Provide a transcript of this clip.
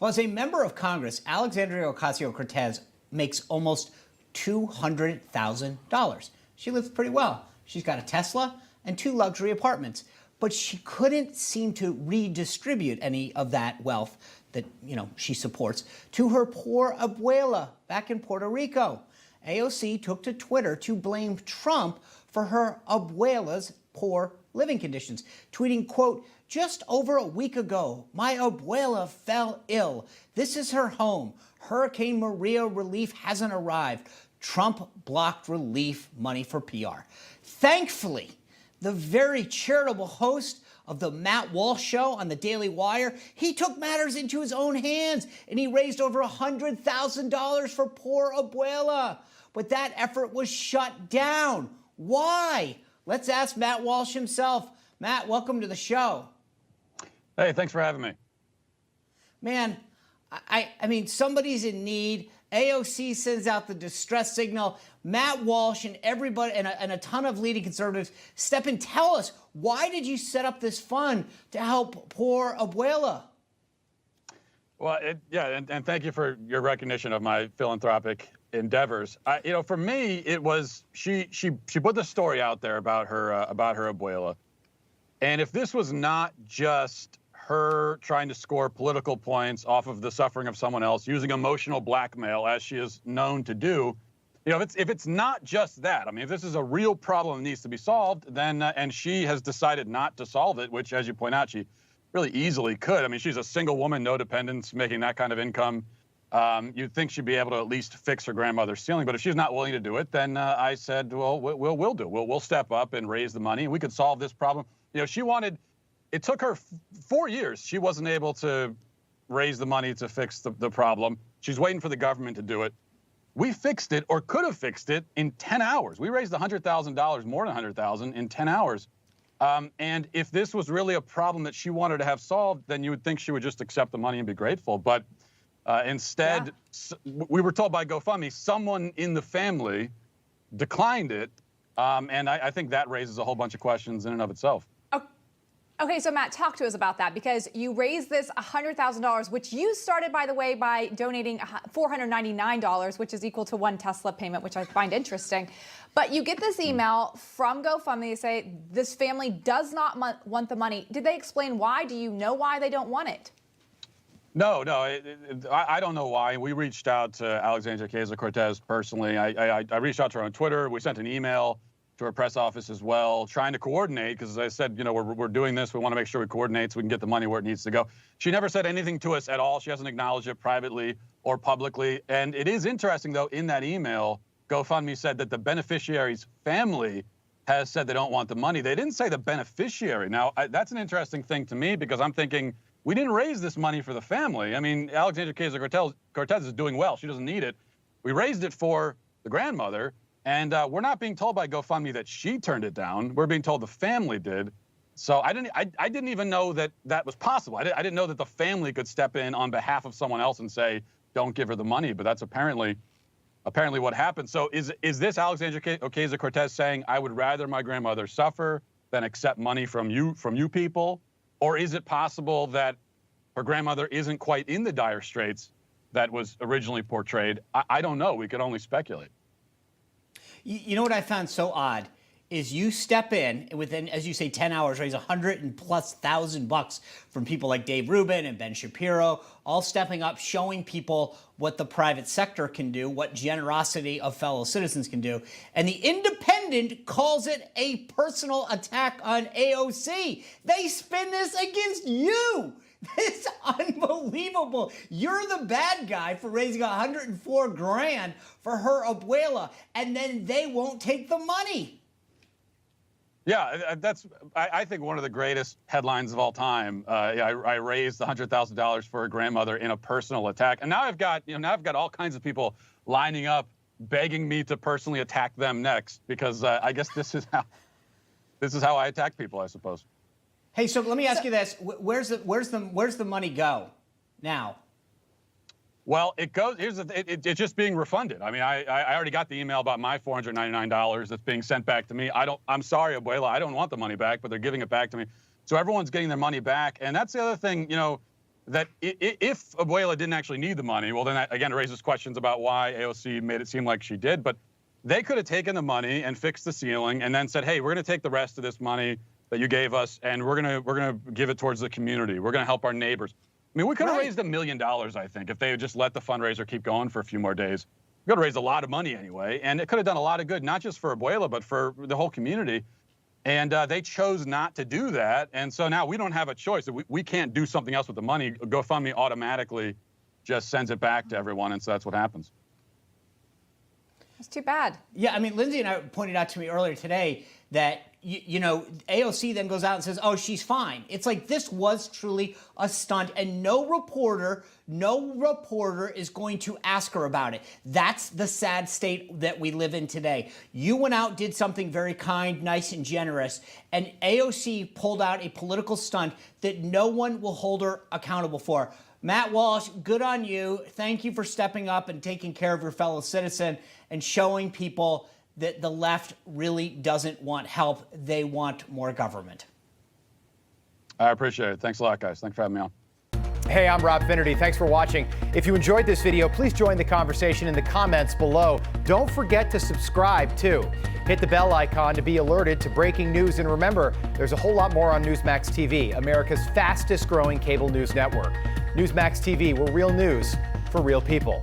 Well, as a member of Congress, Alexandria Ocasio-Cortez makes almost $200,000. She lives pretty well. She's got a Tesla and 2 luxury apartments, but she couldn't seem to redistribute any of that wealth that, she supports to her poor abuela back in Puerto Rico. AOC took to Twitter to blame Trump for her abuela's poor living conditions, tweeting, quote, "Just over a week ago, my abuela fell ill. This is her home. Hurricane Maria relief hasn't arrived. Trump blocked relief money for PR." Thankfully, the very charitable host of the Matt Walsh show on the Daily Wire, he took matters into his own hands and he raised over $100,000 for poor abuela. But that effort was shut down. Why? Let's ask Matt Walsh himself. Matt, welcome to the show. Hey, thanks for having me. Man, I mean, somebody's in need. AOC sends out the distress signal. Matt Walsh and everybody and a ton of leading conservatives step in. Tell us, why did you set up this fund to help poor abuela? Well, and thank you for your recognition of my philanthropic endeavors. For me, it was she put the story out there about her abuela, and if this was not just her trying to score political points off of the suffering of someone else, using emotional blackmail as she is known to do, if it's not just that, I mean, if this is a real problem that needs to be solved, then and she has decided not to solve it, which, as you point out, she really easily could. I mean, she's a single woman, no dependents, making that kind of income. You'd think she'd be able to at least fix her grandmother's ceiling, but if she's not willing to do it, then I said, well, we'll do. We'll step up and raise the money, and we could solve this problem. She wanted. It took her 4 years. She wasn't able to raise the money to fix the problem. She's waiting for the government to do it. We fixed it, or could have fixed it, in 10 hours. We raised $100,000, more than $100,000, in 10 hours. And if this was really a problem that she wanted to have solved, then you would think she would just accept the money and be grateful. But instead, we were told by GoFundMe, someone in the family declined it. And I think that raises a whole bunch of questions in and of itself. Okay, so Matt, talk to us about that, because you raised this $100,000, which you started, by the way, by donating $499, which is equal to 1 Tesla payment, which I find interesting. But you get this email from GoFundMe. They say this family does not want the money. Did they explain why? Do you know why they don't want it? No, I don't know why. We reached out to Alexandria Ocasio-Cortez personally. I reached out to her on Twitter. We sent an email to her press office as well, trying to coordinate, because as I said, we're doing this. We want to make sure we coordinate so we can get the money where it needs to go. She never said anything to us at all. She hasn't acknowledged it privately or publicly. And it is interesting, though, in that email, GoFundMe said that the beneficiary's family has said they don't want the money. They didn't say the beneficiary. Now, that's an interesting thing to me, because I'm thinking, we didn't raise this money for the family. I mean, Alexandria Ocasio-Cortez is doing well. She doesn't need it. We raised it for the grandmother. And we're not being told by GoFundMe that she turned it down. We're being told the family did. So I didn't even know that that was possible. I didn't know that the family could step in on behalf of someone else and say, don't give her the money. But that's apparently what happened. So is this Alexandria Ocasio-Cortez saying, I would rather my grandmother suffer than accept money from you people? Or is it possible that her grandmother isn't quite in the dire straits that was originally portrayed? I don't know. We could only speculate. You know what I found so odd is you step in and within, as you say, 10 hours, raise $100,000+ from people like Dave Rubin and Ben Shapiro, all stepping up, showing people what the private sector can do, what generosity of fellow citizens can do. And the Independent calls it a personal attack on AOC. They spin this against you. It's unbelievable. You're the bad guy for raising $104 grand for her abuela, and then they won't take the money. Yeah, that's, I think, one of the greatest headlines of all time. I raised $100,000 for a grandmother in a personal attack, and now I've got all kinds of people lining up, begging me to personally attack them next, because I guess this is how I attack people, I suppose. Hey, so let me ask you this: where's the money go now? Well, it goes. It's just being refunded. I mean, I already got the email about my $499 that's being sent back to me. I'm sorry, Abuela, I don't want the money back, but they're giving it back to me. So everyone's getting their money back, and that's the other thing. that if Abuela didn't actually need the money, well, then that, again, raises questions about why AOC made it seem like she did. But they could have taken the money and fixed the ceiling and then said, hey, we're going to take the rest of this money that you gave us and we're gonna give it towards the community. We're going to help our neighbors. I mean, we could have raised $1 million, I think, if they had just let the fundraiser keep going for a few more days. We could have raised a lot of money anyway, and it could have done a lot of good, not just for Abuela, but for the whole community. And they chose not to do that. And so now we don't have a choice. We can't do something else with the money. GoFundMe automatically just sends it back to everyone. And so that's what happens. It's too bad. Yeah, I mean, Lyndsay and I pointed out to me earlier today that, you know, AOC then goes out and says, oh, she's fine. It's like this was truly a stunt, and no reporter is going to ask her about it. That's the sad state that we live in today. You went out, did something very kind, nice, and generous, and AOC pulled out a political stunt that no one will hold her accountable for. Matt Walsh, good on you. Thank you for stepping up and taking care of your fellow citizen and showing people that the left really doesn't want help. They want more government. I appreciate it. Thanks a lot, guys. Thanks for having me on. Hey, I'm Rob Finnerty. Thanks for watching. If you enjoyed this video, please join the conversation in the comments below. Don't forget to subscribe, too. Hit the bell icon to be alerted to breaking news. And remember, there's a whole lot more on Newsmax TV, America's fastest growing cable news network. Newsmax TV, where real news for real people.